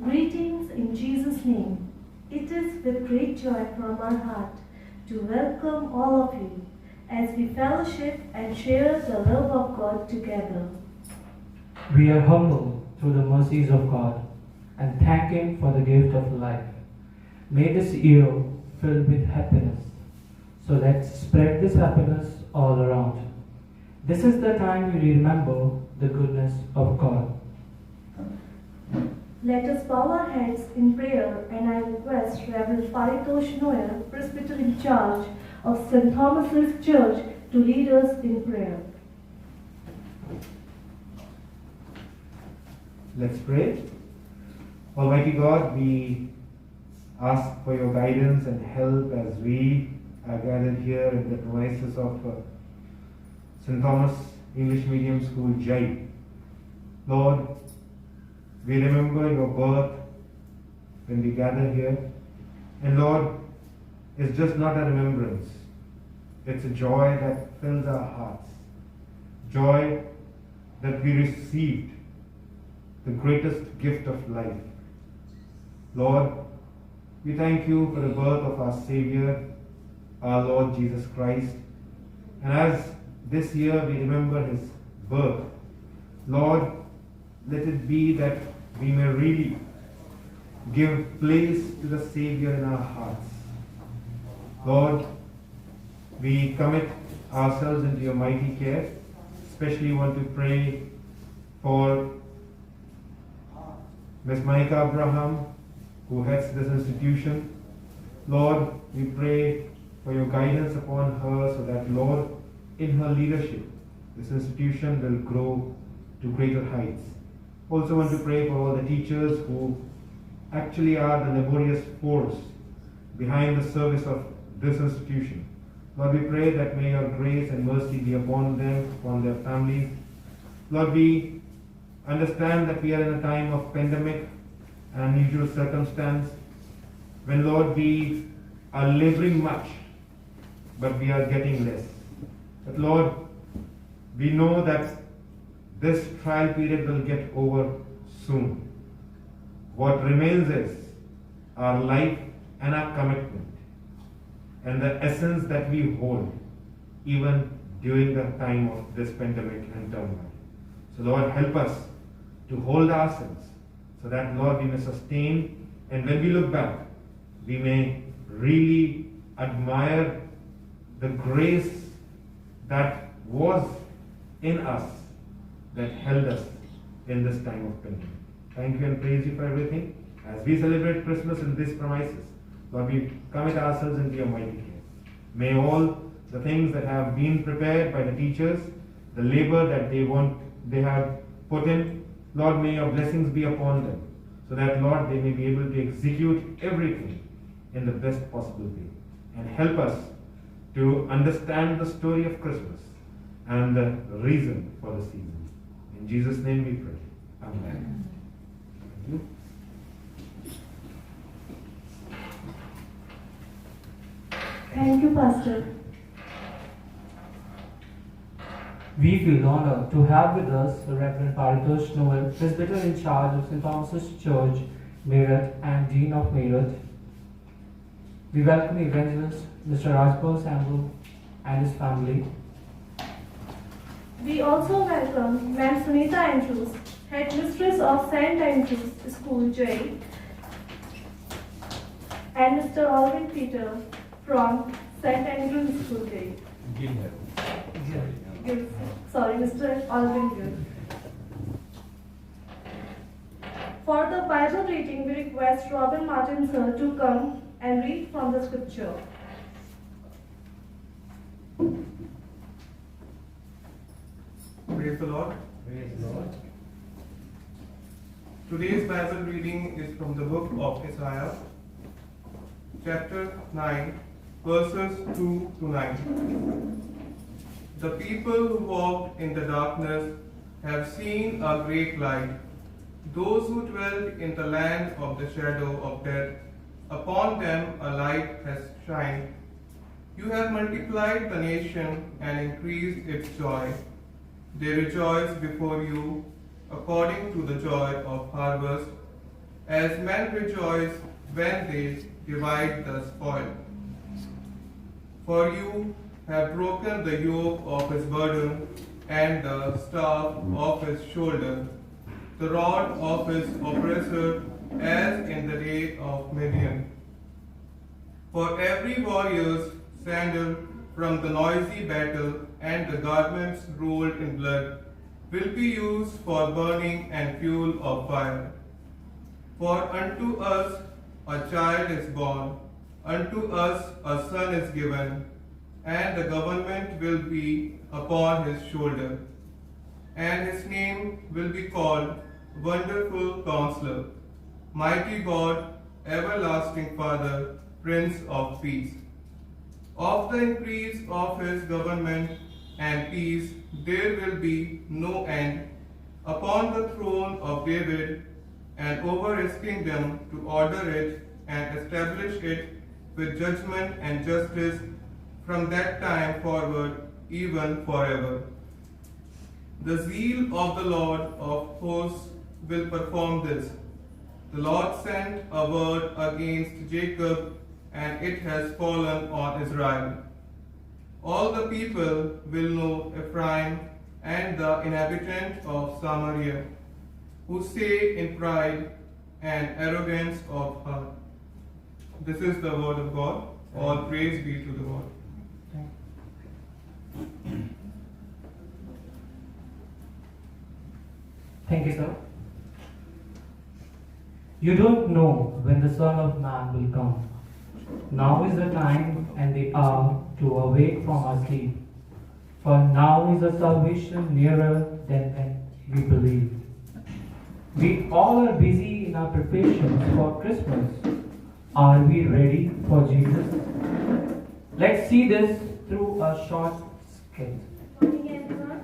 Greetings in Jesus' name. It is with great joy from our heart to welcome all of you as we fellowship and share the love of God together. We are humble through the mercies of God and thank Him for the gift of life. May this year filled with happiness. So let's spread this happiness all around. This is the time we remember the goodness of God. Let us bow our heads in prayer, and I request Reverend Paritosh Noel, Presbyter in charge of St. Thomas's Church, to lead us in prayer. Let's pray. Almighty God, we ask for your guidance and help as we are gathered here in the premises of St. Thomas English Medium School, Jai. Lord, we remember your birth when we gather here. And Lord, it's just not a remembrance. It's a joy that fills our hearts. Joy that we received the greatest gift of life. Lord, we thank you for the birth of our Savior, our Lord Jesus Christ. And as this year we remember his birth, Lord, let it be that we may really give place to the Savior in our hearts. Lord, we commit ourselves into your mighty care. Especially want to pray for Ms. Maika Abraham, who heads this institution. Lord, we pray for your guidance upon her so that, Lord, in her leadership, this institution will grow to greater heights. Also want to pray for all the teachers who actually are the laborious force behind the service of this institution. Lord, we pray that may your grace and mercy be upon them, upon their families. Lord, we understand that we are in a time of pandemic and unusual circumstance when, Lord, we are laboring much, but we are getting less. But Lord, we know that this trial period will get over soon. What remains is our life and our commitment and the essence that we hold even during the time of this pandemic and turmoil. So Lord, help us to hold ourselves so that, Lord, we may sustain, and when we look back, we may really admire the grace that was in us that held us in this time of pandemic. Thank you and praise you for everything. As we celebrate Christmas in these premises, Lord, we commit ourselves into your mighty care. May all the things that have been prepared by the teachers, the labor that they have put in, Lord, may your blessings be upon them, so that, Lord, they may be able to execute everything in the best possible way. And help us to understand the story of Christmas and the reason for the season. In Jesus' name we pray. Amen. Thank you. Thank you, Pastor. We feel honored to have with us the Reverend Paritosh Noel, Presbyter in charge of St. Thomas's Church, Meerut, and Dean of Meerut. We welcome Evangelist Mr. Rajpal Sambhu and his family. We also welcome Ma'am Sunita Andrews, Headmistress of St. Andrews School, Jai, and Mr. Alvin Peter from St. Andrews School, Jai. Sorry, Mr. Alvin Gill. For the Bible reading, we request Robin Martin sir to come and read from the scripture. Praise the Lord. Praise the Lord. Today's Bible reading is from the book of Isaiah, chapter 9, verses 2 to 9. The people who walked in the darkness have seen a great light. Those who dwelt in the land of the shadow of death, upon them a light has shined. You have multiplied the nation and increased its joy. They rejoice before you according to the joy of harvest, as men rejoice when they divide the spoil. For you have broken the yoke of his burden and the staff of his shoulder, the rod of his oppressor, as in the day of Midian. For every warrior's sandal from the noisy battle and the garments rolled in blood will be used for burning and fuel of fire. For unto us a child is born, unto us a son is given, and the government will be upon his shoulder. And his name will be called Wonderful Counselor, Mighty God, Everlasting Father, Prince of Peace. Of the increase of his government and peace there will be no end upon the throne of David and over his kingdom, to order it and establish it with judgment and justice from that time forward, even forever. The zeal of the Lord of hosts will perform this. The Lord sent a word against Jacob, and it has fallen on Israel. All the people will know Ephraim and the inhabitant of Samaria, who say in pride and arrogance of heart. This is the word of God. All praise be to the Lord. Thank you, sir. You don't know when the Son of Man will come. Now is the time and the hour to awake from our sleep. For now is the salvation nearer than when we believe. We all are busy in our preparations for Christmas. Are we ready for Jesus? Let's see this through a short sketch. Morning, everyone.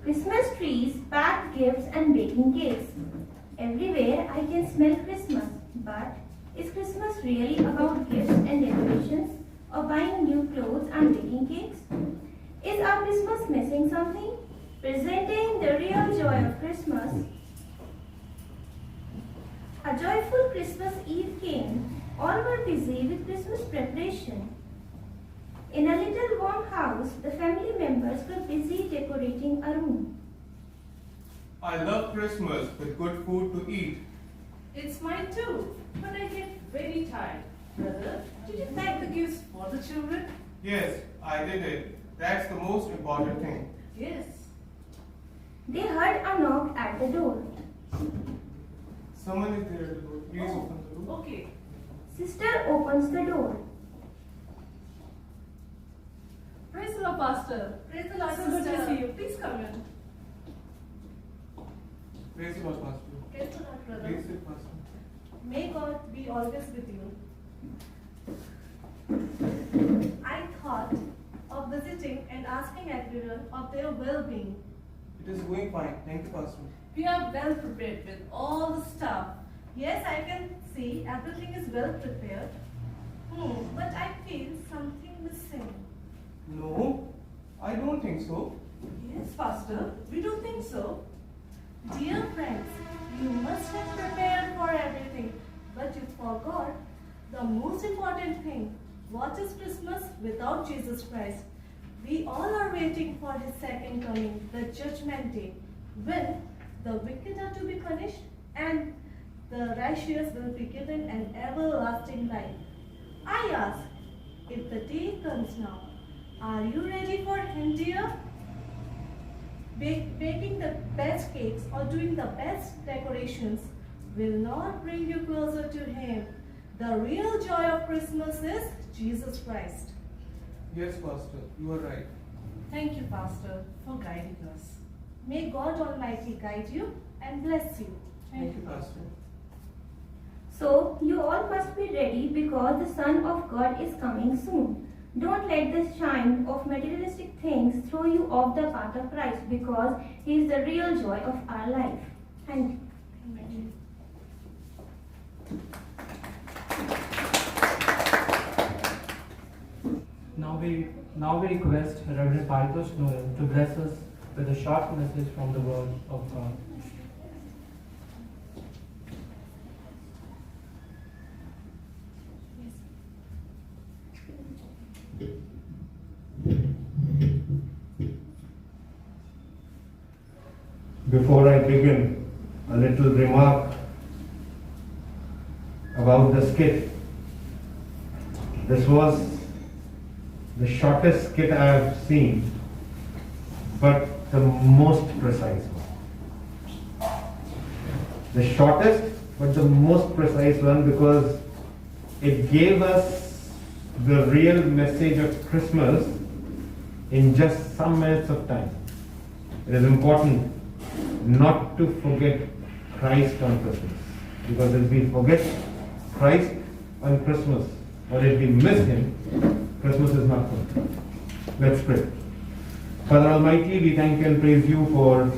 Christmas trees, packed gifts, and baking cakes. Everywhere I can smell Christmas. But is Christmas really about gifts and decorations, or buying new clothes and baking cakes? Is our Christmas missing something? Presenting the real joy of Christmas. A joyful Christmas Eve came. All were busy with Christmas preparation. In a little warm house, the family members were busy decorating a room. I love Christmas with good food to eat. It's mine too, but I get very tired. Brother, did you pack the gifts for the children? Yes, I did it. That's the most important thing. Yes. They heard a knock at the door. Someone is there at the door. Please open the door. Okay. Sister opens the door. Praise the Lord, Pastor. Praise the Lord, So good to sister. see you. Please come in. Praise the Lord, Pastor. Praise the Lord, brother. Please sit, Pastor. May God be always with you. I thought of visiting and asking everyone of their well-being. It is going fine. Thank you, Pastor. We are well prepared with all the stuff. Yes, I can see everything is well prepared. But I feel something missing. No, I don't think so. Yes, Pastor. We don't think so. Dear friends, you must have prepared for everything, but you forgot the most important thing. What is Christmas without Jesus Christ? We all are waiting for his second coming, the judgment day, when the wicked are to be punished and the righteous will be given an everlasting life. I ask, if the day comes now, are you ready for him, dear? Baking the best cakes or doing the best decorations will not bring you closer to him. The real joy of Christmas is Jesus Christ. Yes, Pastor, you are right. Thank you, Pastor, for guiding us. May God Almighty guide you and bless you. Thank you, Pastor. So, you all must be ready because the Son of God is coming soon. Don't let the shine of materialistic things throw you off the path of Christ, because He is the real joy of our life. Thank you. Now we request Reverend Paritosh Noel to bless us with a short message from the Word of God. Before I begin, a little remark about the skit. This was the shortest skit I have seen, but the most precise one. The shortest, but the most precise one, because it gave us the real message of Christmas in just some minutes of time. It is important not to forget Christ on Christmas, because if we forget Christ on Christmas, or if we miss Him, Christmas is not good. Let's pray. Father Almighty, we thank you and praise you for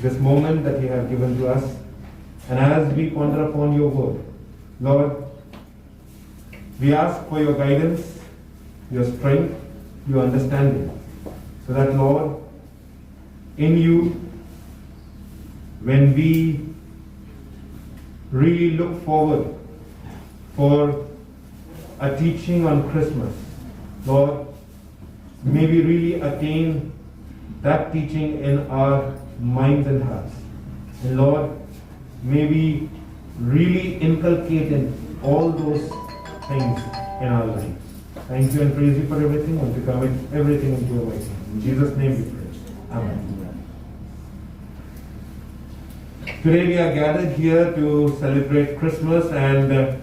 this moment that you have given to us. And as we ponder upon your word, Lord, we ask for your guidance, your strength, your understanding, so that, Lord, in you, when we really look forward for a teaching on Christmas, Lord, may we really attain that teaching in our minds and hearts. And Lord, may we really inculcate in all those things in our lives. Thank you and praise you for everything, and to commit everything into your mighty name. In Jesus' name we pray. Amen. Today we are gathered here to celebrate Christmas, and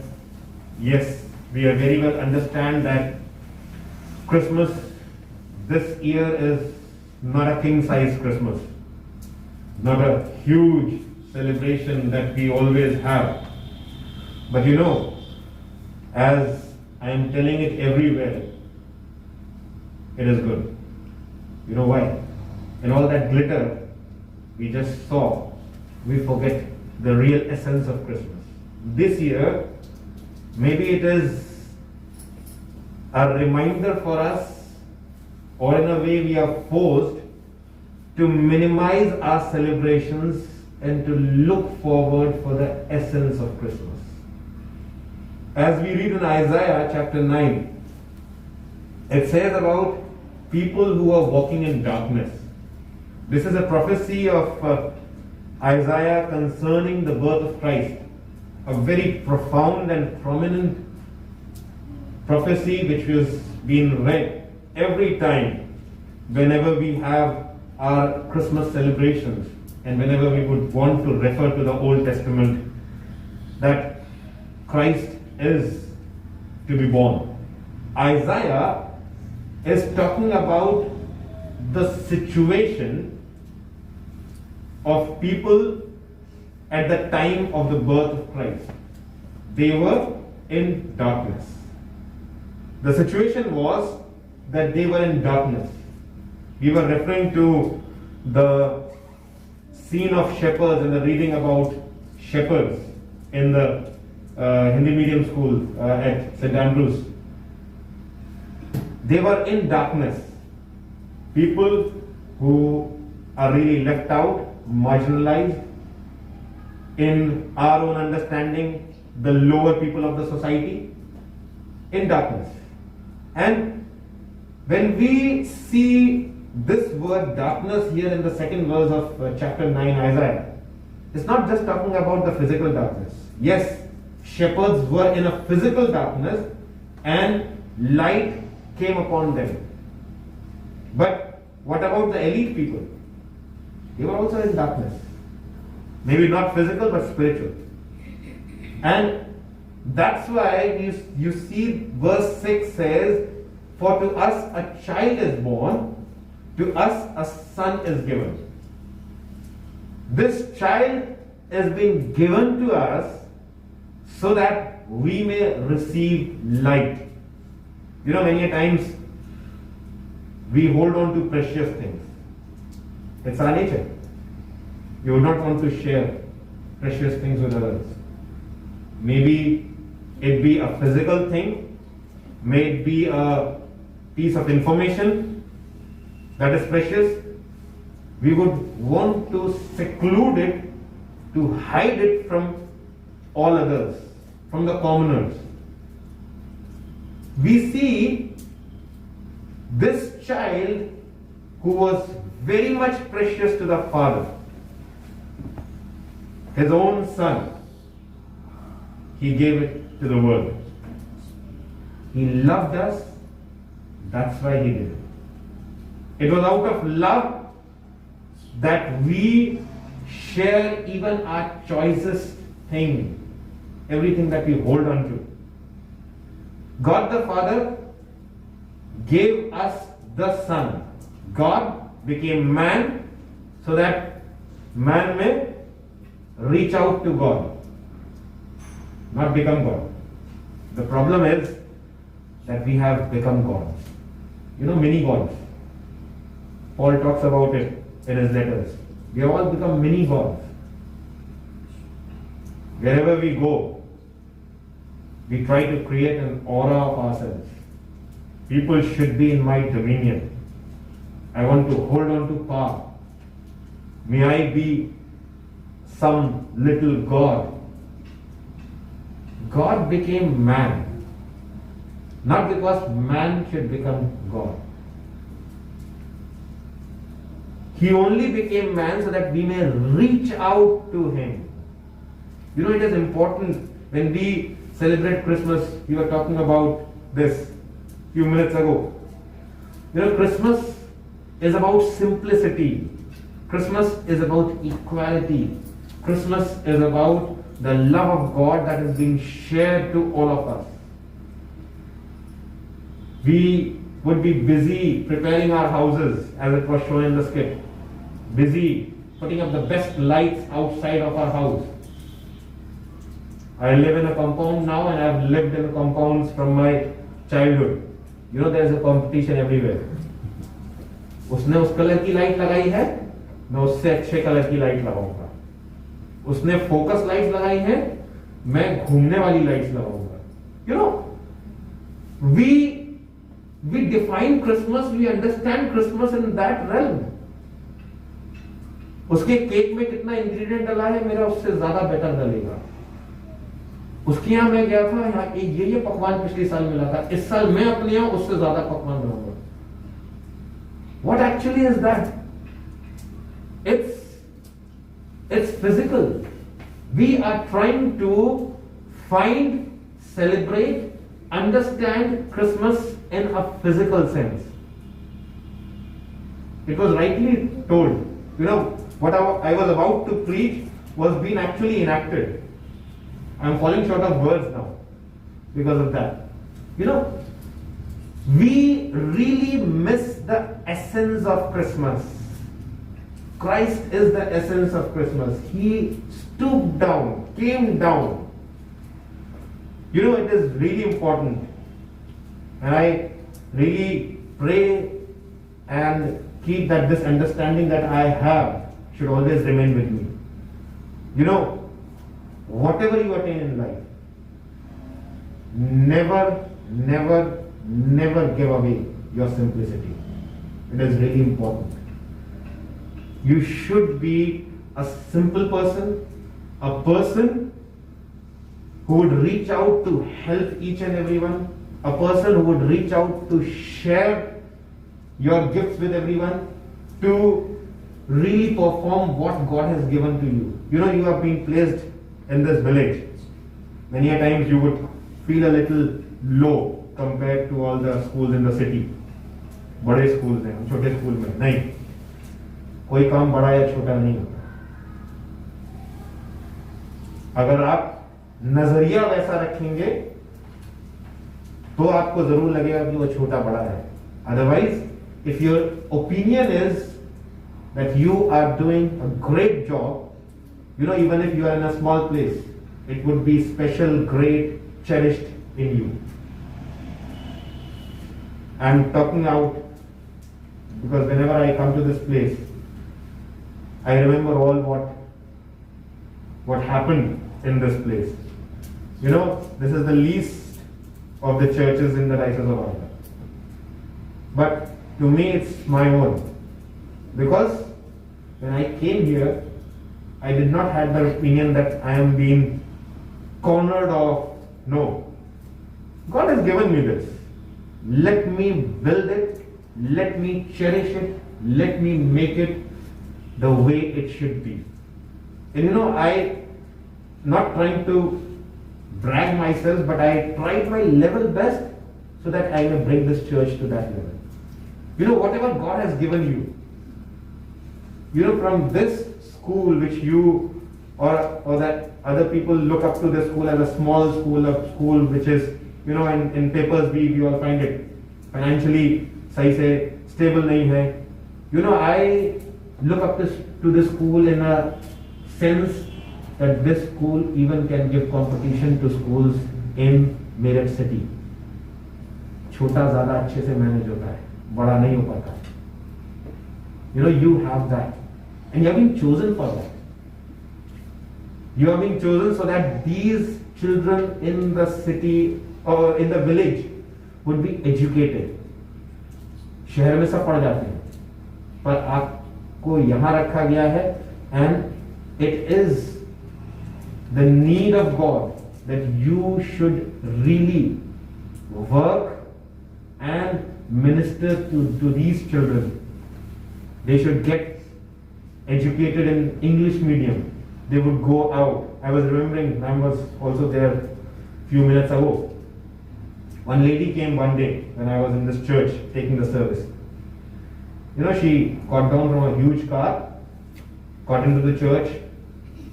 yes, we are very well understand that Christmas this year is not a king-size Christmas, not a huge celebration that we always have. But you know, as I am telling it everywhere, it is good. You know why? In all that glitter we just saw, we forget the real essence of Christmas. This year, maybe it is a reminder for us, or in a way we are forced to minimize our celebrations and to look forward for the essence of Christmas. As we read in Isaiah chapter 9, it says about people who are walking in darkness. This is a prophecy of Isaiah concerning the birth of Christ, a very profound and prominent prophecy which was being read every time whenever we have our Christmas celebrations and whenever we would want to refer to the Old Testament, that Christ is to be born. Isaiah is talking about the situation of people at the time of the birth of Christ. They were in darkness. The situation was that they were in darkness. We were referring to the scene of shepherds and the reading about shepherds in the Hindi medium school at St. Andrews. They were in darkness. People who are really left out, marginalized, in our own understanding, the lower people of the society, in darkness. And when we see this word darkness here in the second verse of chapter 9 Isaiah, it's not just talking about the physical darkness. Yes, shepherds were in a physical darkness and light came upon them. But what about the elite people? They were also in darkness. Maybe not physical but spiritual. And that's why you see verse 6 says, "For to us a child is born, to us a son is given." This child is being given to us so that we may receive light. You know, many times we hold on to precious things. It's our nature. You would not want to share precious things with others. Maybe it be a physical thing, may it be a piece of information that is precious. We would want to seclude it, to hide it from all others, from the commoners. We see this child who was very much precious to the father. His own Son, He gave it to the world. He loved us, that's why He did it. It was out of love that we share even our choicest thing, everything that we hold on to. God the Father gave us the Son. God became man so that man may reach out to God, not become God. The problem is that we have become gods. You know, mini gods. Paul talks about it in his letters. We have all become mini gods. Wherever we go, we try to create an aura of ourselves. People should be in my dominion. I want to hold on to power. May I be some little God. God became man, not because man should become God. He only became man so that we may reach out to Him. You know, it is important when we celebrate Christmas. We were talking about this a few minutes ago. You know, Christmas is about simplicity. Christmas is about equality. Christmas is about the love of God that is being shared to all of us. We would be busy preparing our houses, as it was shown in the skit. Busy putting up the best lights outside of our house. I live in a compound now, and I've lived in compounds from my childhood. You know, there's a competition everywhere. उसने उस colour की light लगाई है, मैं उससे अच्छे colour की light लगाऊंगा. उसने फोकस लाइट्स लगाई है, मैं घूमने वाली लाइट्स लगाऊंगा. You know, we define Christmas, we understand Christmas in that realm. उसके केक में कितना इंग्रेडिएंट डाला है, मेरा उससे ज्यादा बेटर डलेगा. उसके यहाँ मैं गया था, यहाँ ये पकवान पिछले साल मिला था, इस साल मैं अपने यहाँ उससे ज्यादा पकवान बनाऊंगा. What actually is that? It's physical. We are trying to find, celebrate, understand Christmas in a physical sense. It was rightly told. You know, what I was about to preach was being actually enacted. I'm falling short of words now because of that. You know, we really miss the essence of Christmas. Christ is the essence of Christmas. He stooped down, came down. You know, it is really important. And I really pray and keep that this understanding that I have should always remain with me. You know, whatever you attain in life, never give away your simplicity. It is really important. You should be a simple person, a person who would reach out to help each and everyone, a person who would reach out to share your gifts with everyone, to really perform what God has given to you. You know, you have been placed in this village. Many a times you would feel a little low compared to all the schools in the city. बड़े school हैं, छोटे school में नहीं. कोई काम बड़ा या छोटा नहीं होता. अगर आप नजरिया वैसा रखेंगे तो आपको जरूर लगेगा कि वो छोटा बड़ा है. Otherwise, if your opinion is that you are doing a great job, you know, even if you are in a small place, it would be special, great, cherished in you. I'm talking out because whenever I come to this place, I remember all what happened in this place. You know, this is the least of the churches in the Diocese of Andhra. But to me, it's my own. Because when I came here, I did not have the opinion that I am being cornered off. No. God has given me this. Let me build it. Let me cherish it. Let me make it the way it should be. And you know, I not trying to brag myself, but I tried my level best so that I may bring this church to that level. You know, whatever God has given you, from this school which you or that other people look up to the school as a small school, a school which is, in papers we all find it financially sahi se stable nahi hai. I look up to this school in a sense that this school even can give competition to schools in Meerut city. छोटा ज़्यादा अच्छे से manage होता है, बड़ा नहीं हो पाता. You have that, and you have been chosen for that. You have been chosen so that these children in the city or in the village would be educated. शहर में सब पढ़ जाते हैं, पर आपको यहाँ रखा गया है, and it is the need of God that you should really work and minister to these children. They should get educated in English medium. They would go out. I was remembering, I was also there a few minutes ago. One lady came one day when I was in this church taking the service. She got down from a huge car, got into the church,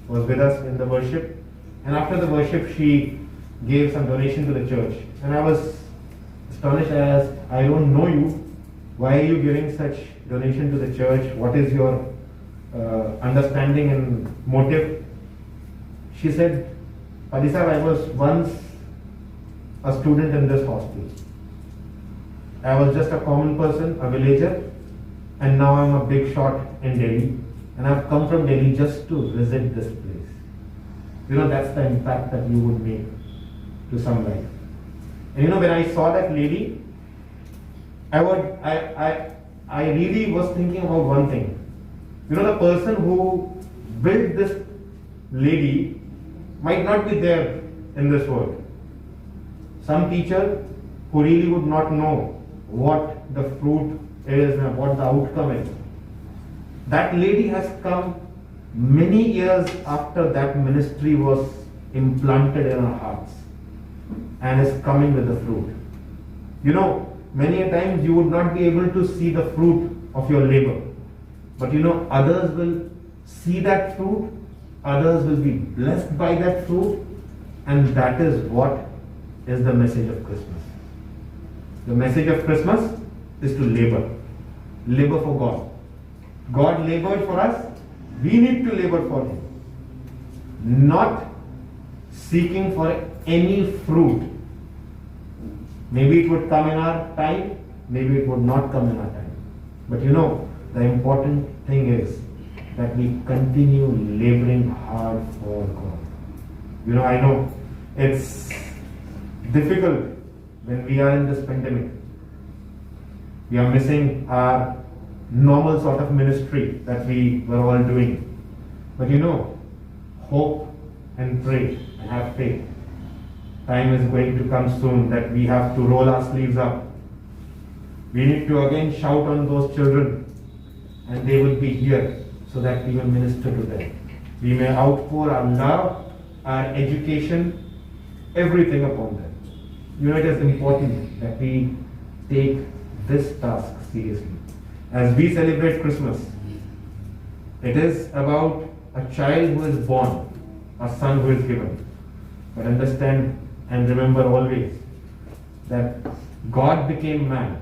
was with us in the worship, and after the worship she gave some donation to the church. And I was astonished. I asked, I don't know you, why are you giving such donation to the church? What is your understanding and motive? She said, Padi Sahib, I was once a student in this hospital. I was just a common person, a villager, and now I'm a big shot in Delhi, and I've come from Delhi just to visit this place. That's the impact that you would make to some life. And when I saw that lady, I really was thinking about one thing. The person who built this lady might not be there in this world. Some teacher who really would not know what the fruit is and what the outcome is. That lady has come many years after that ministry was implanted in our hearts and is coming with the fruit. Many a times you would not be able to see the fruit of your labor. But others will see that fruit, others will be blessed by that fruit, and that is what is the message of Christmas. The message of Christmas is to labor. Labor for God. God labored for us, we need to labor for Him. Not seeking for any fruit. Maybe it would come in our time, maybe it would not come in our time. But the important thing is that we continue laboring hard for God. I know it's difficult when we are in this pandemic. We are missing our normal sort of ministry that we were all doing. But hope and pray and have faith. Time is going to come soon that we have to roll our sleeves up. We need to again shout on those children, and they will be here so that we will minister to them. We may outpour our love, our education, everything upon them. It is important that we take this task seriously. As we celebrate Christmas, it is about a child who is born, a son who is given. But understand and remember always that God became man,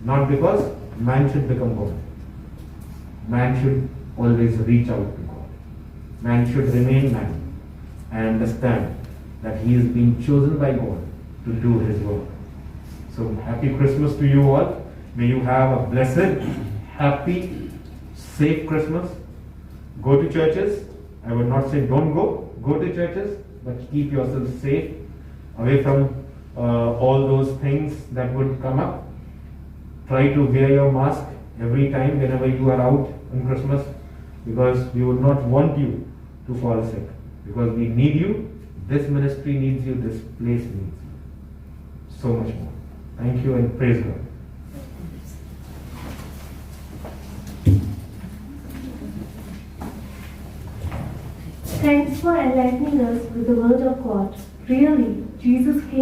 not because man should become God. Man should always reach out to God. Man should remain man and understand that he is being chosen by God to do his work. So happy Christmas to you all. May you have a blessed, happy, safe Christmas. Go to churches. I would not say don't go. Go to churches, but keep yourself safe, away from all those things that would come up. Try to wear your mask every time whenever you are out on Christmas, because we would not want you to fall sick. Because we need you, this ministry needs you, this place needs you. So much more. Thank you and praise God. Thanks for enlightening us with the word of God. Really, Jesus came